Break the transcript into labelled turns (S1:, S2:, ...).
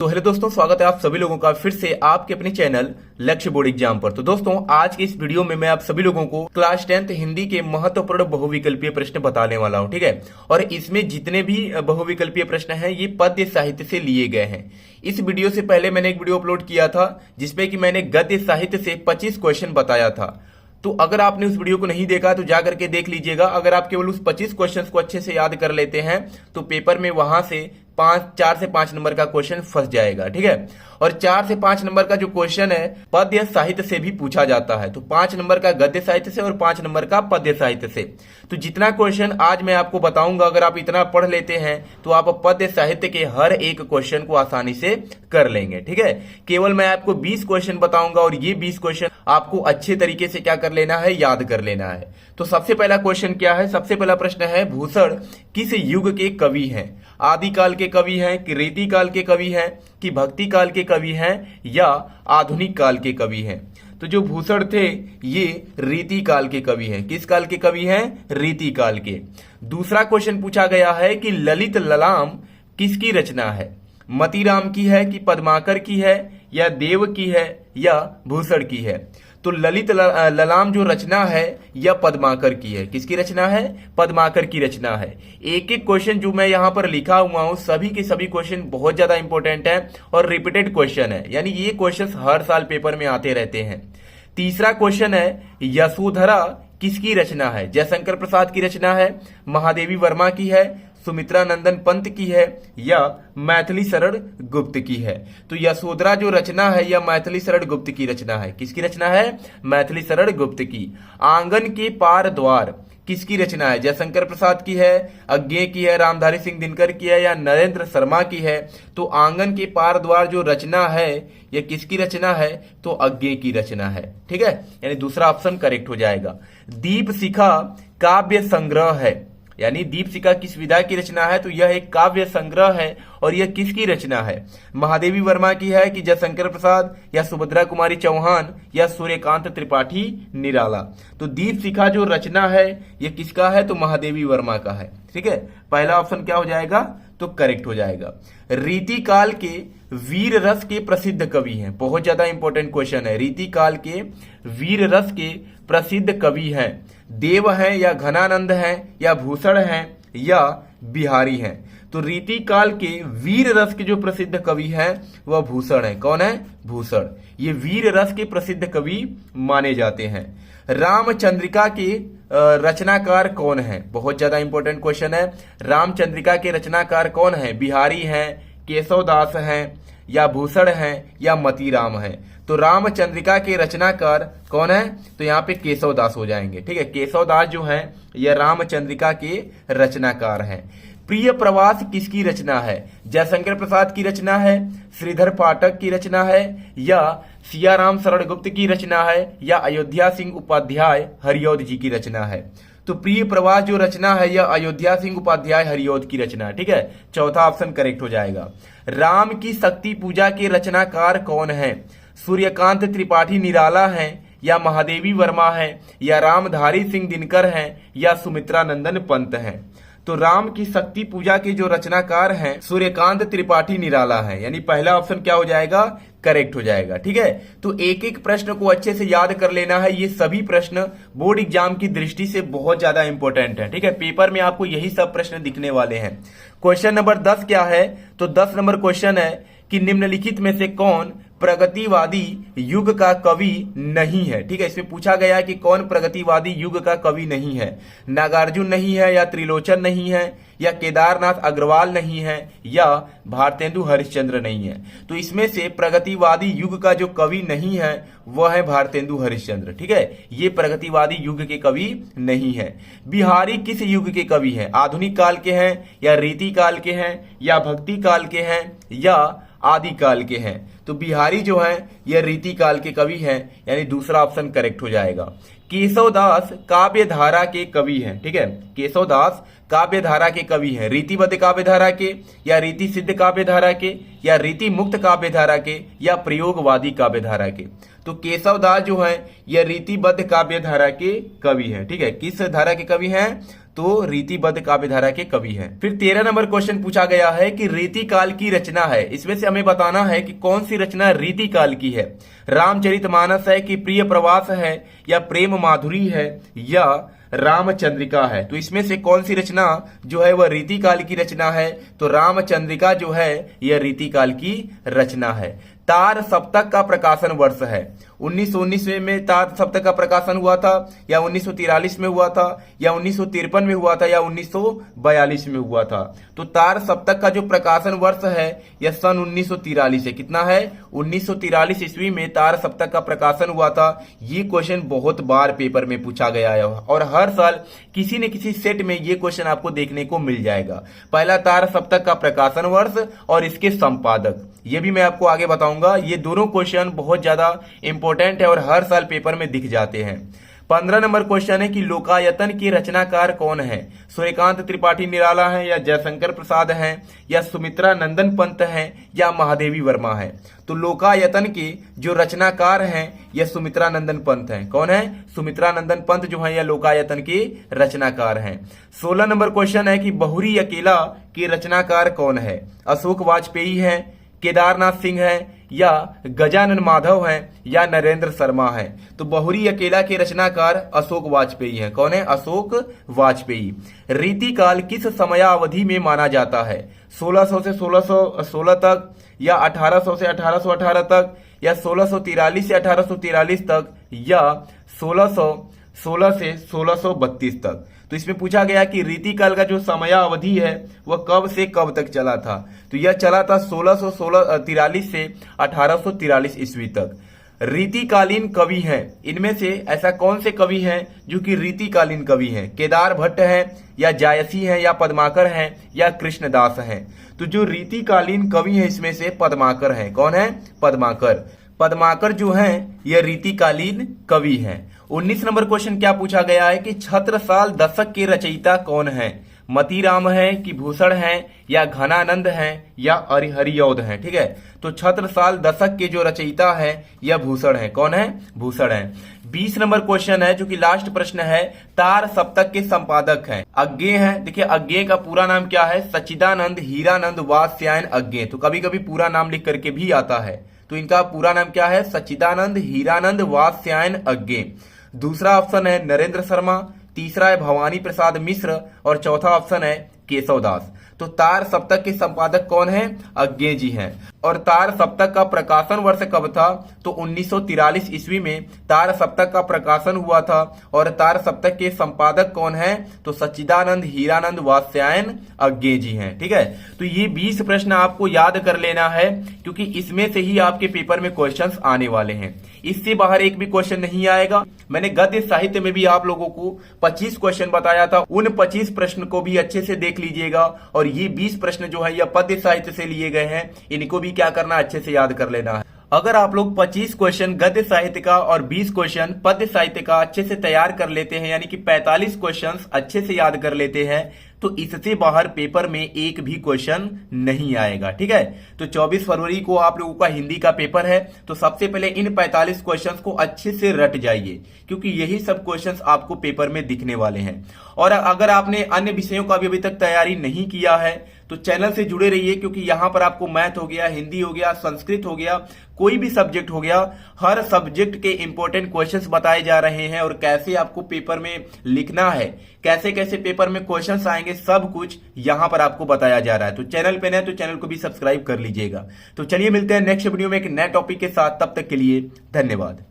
S1: तो हेलो दोस्तों, स्वागत है आप सभी लोगों का फिर से आपके अपने चैनल लक्ष्य बोर्ड एग्जाम पर। तो दोस्तों, आज के इस वीडियो में मैं आप सभी लोगों को क्लास 10th हिंदी के महत्वपूर्ण बहुविकल्पीय प्रश्न बताने वाला हूं, ठीक है। और इसमें जितने भी बहुविकल्पीय प्रश्न हैं ये पद्य साहित्य से लिए गए हैं। इस वीडियो से पहले मैंने एक वीडियो अपलोड किया था जिसपे कि मैंने गद्य साहित्य से 25 क्वेश्चन बताया था। तो अगर आपने उस वीडियो को नहीं देखा तो जा करके देख लीजिएगा। अगर आप केवल उस 25 क्वेश्चंस को अच्छे से याद कर लेते हैं तो पेपर में वहां से 4 से 5 नंबर का क्वेश्चन फंस जाएगा, ठीक है। और 4 से 5 नंबर का जो क्वेश्चन है पद्य साहित्य से भी पूछा जाता है। तो 5 नंबर का गद्य साहित्य से और 5 नंबर का पद्य साहित्य से। तो जितना क्वेश्चन आज मैं आपको बताऊंगा, अगर आप इतना पढ़ लेते हैं तो आप पद्य साहित्य के हर एक क्वेश्चन को आसानी से कर लेंगे, ठीक है। केवल मैं आपको 20 क्वेश्चन बताऊंगा और ये 20 क्वेश्चन आपको अच्छे तरीके से क्या कर लेना है, याद कर लेना है। तो सबसे पहला क्वेश्चन क्या है, सबसे पहला प्रश्न है, भूषण किस युग के कवि हैं? आदिकाल के कवि हैं कि रीति काल के कवि हैं कि भक्ति काल के कवि हैं या आधुनिक काल के कवि हैं? तो जो भूषण थे ये रीति काल के कवि हैं। किस काल के कवि हैं? रीति काल के। दूसरा क्वेश्चन पूछा गया है कि ललित ललाम किसकी रचना है? मतीराम की है कि पद्माकर की है या देव की है या भूषण की है? तो ललित ललाम जो रचना है यह पद्माकर की है। किसकी रचना है? पद्माकर की रचना है। एक एक क्वेश्चन जो मैं यहाँ पर लिखा हुआ हूँ सभी के सभी क्वेश्चन बहुत ज्यादा इंपॉर्टेंट है और रिपीटेड क्वेश्चन है, यानी ये क्वेश्चन हर साल पेपर में आते रहते हैं। तीसरा क्वेश्चन है, यशोधरा किसकी रचना है? जयशंकर प्रसाद की रचना है, महादेवी वर्मा की है, सुमित्रा नंदन पंत की है या मैथिली शरण गुप्त की है? तो यशोधरा जो रचना है यह मैथिली शरण गुप्त की रचना है। किसकी रचना है? मैथिली शरण गुप्त की। आंगन के पार द्वार किसकी रचना है? जयशंकर प्रसाद की है, अज्ञे की है, रामधारी सिंह दिनकर की है या नरेंद्र शर्मा की है? तो आंगन के पार द्वार जो रचना है यह किसकी रचना है? तो अज्ञे की रचना है, ठीक है। यानी दूसरा ऑप्शन करेक्ट हो जाएगा। दीप शिखा काव्य संग्रह है, यानी दीपशिखा किस विधा की रचना है? तो यह एक काव्य संग्रह है और यह किसकी रचना है? महादेवी वर्मा की है कि जयशंकर प्रसाद या सुभद्रा कुमारी चौहान या सूर्यकांत त्रिपाठी निराला? तो दीपशिखा जो रचना है यह किसका है? तो महादेवी वर्मा का है, ठीक है। पहला ऑप्शन क्या हो जाएगा? तो करेक्ट हो जाएगा। रीति काल के वीर रस के प्रसिद्ध कवि हैं। बहुत ज्यादा इंपॉर्टेंट क्वेश्चन है। रीति काल के वीर रस के प्रसिद्ध कवि हैं, देव हैं या घनानंद हैं या भूषण हैं या बिहारी हैं? तो रीति काल के वीर रस के जो प्रसिद्ध कवि हैं वह भूषण है। कौन है? भूषण। ये वीर रस के प्रसिद्ध कवि माने जाते हैं। रामचंद्रिका के रचनाकार कौन है? बहुत ज्यादा इंपॉर्टेंट क्वेश्चन है। रामचंद्रिका के रचनाकार कौन है? बिहारी हैं, केशवदास हैं या भूषण हैं या मतीराम हैं? तो रामचंद्रिका के रचनाकार कौन है? तो यहाँ पे केशवदास हो जाएंगे, ठीक है। केशवदास जो है यह रामचंद्रिका के रचनाकार हैं। प्रिय प्रवास किसकी रचना है? जयशंकर प्रसाद की रचना है, श्रीधर पाठक की रचना है या सियाराम शरण गुप्त की रचना है या अयोध्या सिंह उपाध्याय हरिऔध जी की रचना है? तो प्रिय प्रवास जो रचना है यह अयोध्या सिंह उपाध्याय हरिऔध की रचना है, ठीक है। चौथा ऑप्शन करेक्ट हो जाएगा। राम की शक्ति पूजा के रचनाकार कौन है? सूर्यकांत त्रिपाठी निराला हैं या महादेवी वर्मा हैं या रामधारी सिंह दिनकर हैं या सुमित्रा नंदन पंत हैं? तो राम की शक्ति पूजा के जो रचनाकार हैं सूर्यकांत त्रिपाठी निराला हैं, यानी पहला ऑप्शन क्या हो जाएगा? करेक्ट हो जाएगा, ठीक है। तो एक एक प्रश्न को अच्छे से याद कर लेना है। ये सभी प्रश्न बोर्ड एग्जाम की दृष्टि से बहुत ज्यादा इंपॉर्टेंट है, ठीक है। पेपर में आपको यही सब प्रश्न दिखने वाले हैं। क्वेश्चन नंबर 10 क्या है? तो 10 नंबर क्वेश्चन है कि निम्नलिखित में से कौन प्रगतिवादी युग का कवि नहीं है? ठीक है, इसमें पूछा गया कि कौन प्रगतिवादी युग का कवि नहीं है। नागार्जुन नहीं है या त्रिलोचन नहीं है या केदारनाथ अग्रवाल नहीं है या भारतेंदु हरिश्चंद्र नहीं है? तो इसमें से प्रगतिवादी युग का जो कवि नहीं है वह है भारतेंदु हरिश्चंद्र, ठीक है। ये प्रगतिवादी युग के कवि नहीं है। बिहारी किस युग के कवि हैं? आधुनिक काल के हैं या रीति काल के हैं या भक्ति काल के हैं या आदि काल के हैं? तो बिहारी जो है यह रीति काल के कवि हैं, यानी दूसरा ऑप्शन करेक्ट हो जाएगा। केशवदास काव्य धारा के कवि हैं, ठीक है। केशवदास काव्य धारा के कवि हैं, रीतिबद्ध काव्य धारा के या रीति सिद्ध काव्य धारा के या रीति मुक्त काव्य धारा के या प्रयोगवादी काव्य धारा के? तो केशवदास जो है यह रीतिबद्ध काव्य धारा के कवि हैं, ठीक है। किस धारा के कवि हैं? तो रीतिबद्ध काव्यधारा के कवि हैं। फिर 13 नंबर क्वेश्चन पूछा गया है कि रीतिकाल की रचना है, इसमें से हमें बताना है कि कौन सी रचना रीतिकाल की है। रामचरितमानस है कि प्रिय प्रवास है या प्रेम माधुरी है या रामचंद्रिका है। तो इसमें से कौन सी रचना जो है वह रीतिकाल की रचना है, तो रामचंद्रिका जो है यह रीतिकाल की रचना है। तार सप्तक का प्रकाशन वर्ष है, 1919 में तार सप्तक का प्रकाशन हुआ था या 1943 में हुआ था या 1953 में हुआ था या 1942 में हुआ था। तो तार सप्तक का जो प्रकाशन वर्ष है यह सन 1943 है। कितना है? 1943 ईस्वी में तार सप्तक का प्रकाशन हुआ था। ये क्वेश्चन बहुत बार पेपर में पूछा गया है और हर साल किसी न किसी सेट में ये क्वेश्चन आपको देखने को मिल जाएगा। पहला तार सप्तक का प्रकाशन वर्ष और इसके संपादक, ये भी मैं आपको आगे बताऊंगा। ये दोनों क्वेश्चन बहुत ज्यादा इंपॉर्टेंट है और हर साल पेपर में दिख जाते हैं। 15 नंबर क्वेश्चन है कि लोकायतन के रचनाकार कौन है? सूर्यकांत त्रिपाठी निराला है या जयशंकर प्रसाद हैं या सुमित्रा नंदन पंत हैं या महादेवी वर्मा है। तो लोकायतन के जो रचनाकार हैं यह सुमित्रा नंदन पंत हैं। कौन है? सुमित्रा नंदन पंत जो है यह लोकायतन के रचनाकार हैं। 16 नंबर क्वेश्चन है कि बहुरी अकेला के रचनाकार कौन है? अशोक वाजपेयी है, केदारनाथ सिंह है या गजानन माधव हैं या नरेंद्र शर्मा हैं। तो बहुरी अकेला के रचनाकार अशोक वाजपेयी हैं। कौन है? अशोक वाजपेयी। रीतिकाल किस समयावधि में माना जाता है? 1600 से 1616 तक या 1800 से 1818 तक या 1643 से 1843 तक या 1616 से 1632 तक। तो इसमें पूछा गया कि रीतिकाल का जो समयावधि है वह कब से कब तक चला था। तो यह चला था 1643 से 1843 ईस्वी तक। रीतिकालीन कवि हैं, इनमें से ऐसा कौन से कवि हैं जो कि रीतिकालीन कवि हैं? केदार भट्ट हैं या जायसी हैं या पद्माकर हैं या कृष्णदास हैं। तो जो रीतिकालीन कवि हैं इसमें से पद्माकर हैं। कौन है? पद्माकर। पद्माकर जो हैं यह रीतिकालीन कवि हैं। 19 नंबर क्वेश्चन क्या पूछा गया है कि छत्रसाल दशक के रचयिता कौन है? मतीराम है कि भूषण है या घनानंद है या हरियौध है। ठीक है, तो छत्रसाल दशक के जो रचयिता है यह भूषण है। कौन है? भूषण है। 20 नंबर क्वेश्चन है जो कि लास्ट प्रश्न है, तार सप्तक के संपादक हैं। अज्ञेय है। देखिए अज्ञेय का पूरा नाम क्या है? सच्चिदानंद हीरानंद वात्स्यायन अज्ञेय। तो कभी कभी पूरा नाम लिख करके भी आता है, तो इनका पूरा नाम क्या है? सच्चिदानंद हीरानंद वात्स्यायन अज्ञेय। दूसरा ऑप्शन है नरेंद्र शर्मा, तीसरा है भवानी प्रसाद मिश्र और चौथा ऑप्शन है केशवदास। तो तार सप्तक के संपादक कौन है? अज्ञेय जी हैं। और तार सप्तक का प्रकाशन वर्ष कब था? तो 1943 ईस्वी में तार सप्तक का प्रकाशन हुआ था। और तार सप्तक के संपादक कौन है? तो सच्चिदानंद हीरानंद वात्स्यायन अज्ञेय जी हैं। ठीक है, तो ये 20 प्रश्न आपको याद कर लेना है क्योंकि इसमें से ही आपके पेपर में क्वेश्चंस आने वाले हैं। इससे बाहर एक भी क्वेश्चन नहीं आएगा। मैंने गद्य साहित्य में भी आप लोगों को 25 क्वेश्चन बताया था, उन 25 प्रश्न को भी अच्छे से देख लीजिएगा। और ये 20 प्रश्न जो है यह पद्य साहित्य से लिए गए हैं, इनको भी क्या करना, अच्छे से याद कर लेना है। अगर आप लोग 25 क्वेश्चन गद्य साहित्य का और 20 क्वेश्चन पद्य साहित्य का अच्छे से तैयार कर लेते हैं, यानी कि 45 क्वेश्चंस अच्छे से याद कर लेते हैं, तो इससे बाहर पेपर में एक भी क्वेश्चन नहीं आएगा। ठीक है, तो 24 फरवरी को आप लोगों का हिंदी का पेपर है। तो सबसे पहले इन 45 क्वेश्चंस को अच्छे से रट जाइए क्योंकि यही सब क्वेश्चंस आपको पेपर में दिखने वाले हैं। और अगर आपने अन्य विषयों का भी अभी तक तैयारी नहीं किया है तो चैनल से जुड़े रहिए क्योंकि यहाँ पर आपको मैथ हो गया, हिंदी हो गया, संस्कृत हो गया, कोई भी सब्जेक्ट हो गया, हर सब्जेक्ट के इंपॉर्टेंट क्वेश्चंस बताए जा रहे हैं और कैसे आपको पेपर में लिखना है, कैसे कैसे पेपर में क्वेश्चंस आएंगे, सब कुछ यहाँ पर आपको बताया जा रहा है। तो चैनल पे नए तो चैनल को भी सब्सक्राइब कर लीजिएगा। तो चलिए मिलते हैं नेक्स्ट वीडियो में एक नए टॉपिक के साथ, तब तक के लिए धन्यवाद।